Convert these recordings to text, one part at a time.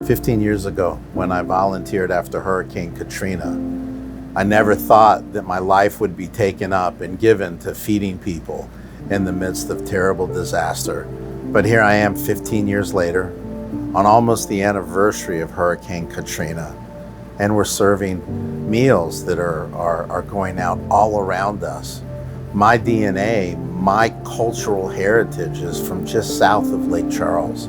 15 years ago, when I volunteered after Hurricane Katrina, I never thought that my life would be taken up and given to feeding people in the midst of terrible disaster. But here I am 15 years later, on almost the anniversary of Hurricane Katrina, and we're serving meals that are going out all around us. My DNA, my cultural heritage is from just south of Lake Charles.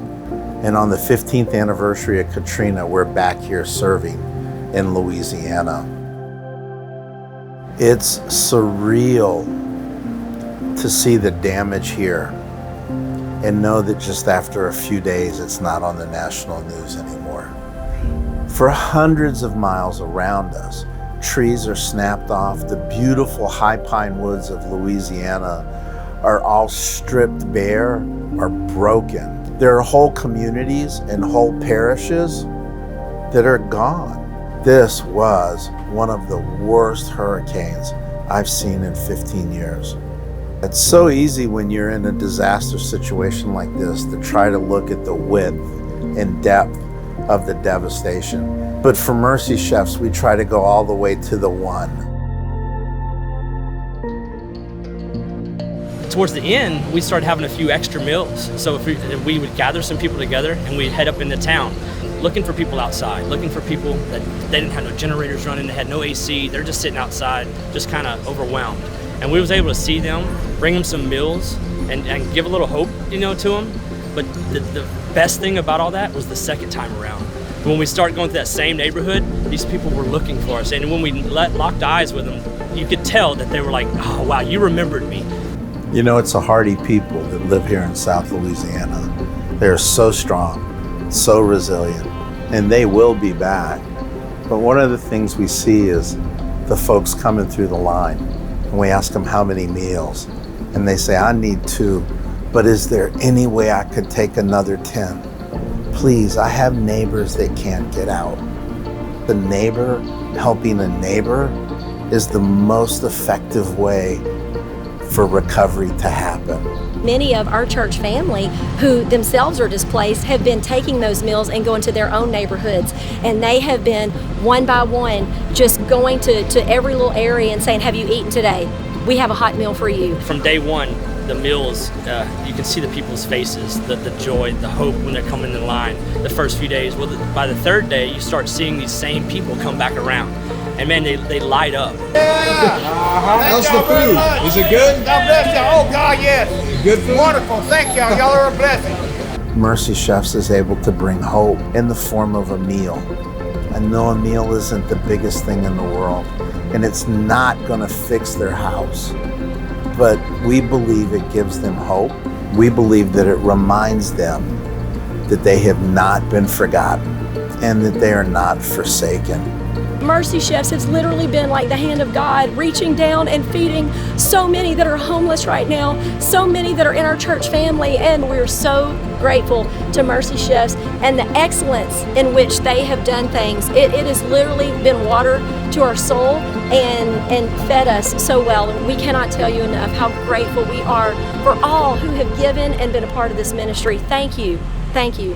And on the 15th anniversary of Katrina, we're back here serving in Louisiana. It's surreal to see the damage here and know that just after a few days, it's not on the national news anymore. For hundreds of miles around us, trees are snapped off. The beautiful high pine woods of Louisiana are all stripped bare or broken. There are whole communities and whole parishes that are gone. This was one of the worst hurricanes I've seen in 15 years. It's so easy when you're in a disaster situation like this to try to look at the width and depth of the devastation. But for Mercy Chefs, we try to go all the way to the one. Towards the end, we started having a few extra meals. So if we would gather some people together and we'd head up into town, looking for people outside, looking for people that they didn't have no generators running, they had no AC, they're just sitting outside, just kind of overwhelmed. And we was able to see them, bring them some meals, and give a little hope, to them. But the best thing about all that was the second time around. When we started going to that same neighborhood, these people were looking for us. And when we locked eyes with them, you could tell that they were like, oh, wow, you remembered me. It's a hardy people that live here in South Louisiana. They're so strong, so resilient, and they will be back. But one of the things we see is the folks coming through the line, and we ask them how many meals, and they say, I need 2, but is there any way I could take another 10? Please, I have neighbors that can't get out. The neighbor helping a neighbor is the most effective way for recovery to happen. Many of our church family who themselves are displaced have been taking those meals and going to their own neighborhoods, and they have been one by one just going to every little area and saying, have you eaten today? We have a hot meal for you. From day one, the meals, you can see the people's faces, the joy, the hope when they're coming in line. The first few days, well, by the third day, you start seeing these same people come back around. And man, they light up. Yeah. How's the food? Is it good? God bless you. Oh God, yes. Good food? Wonderful. Thank y'all. Y'all are a blessing. Mercy Chefs is able to bring hope in the form of a meal. I know a meal isn't the biggest thing in the world, and it's not gonna fix their house. But we believe it gives them hope. We believe that it reminds them that they have not been forgotten and that they are not forsaken. Mercy Chefs has literally been like the hand of God reaching down and feeding so many that are homeless right now, so many that are in our church family, and we're so grateful to Mercy Chefs and the excellence in which they have done things. It has literally been water to our soul and fed us so well. We cannot tell you enough how grateful we are for all who have given and been a part of this ministry. Thank you. Thank you.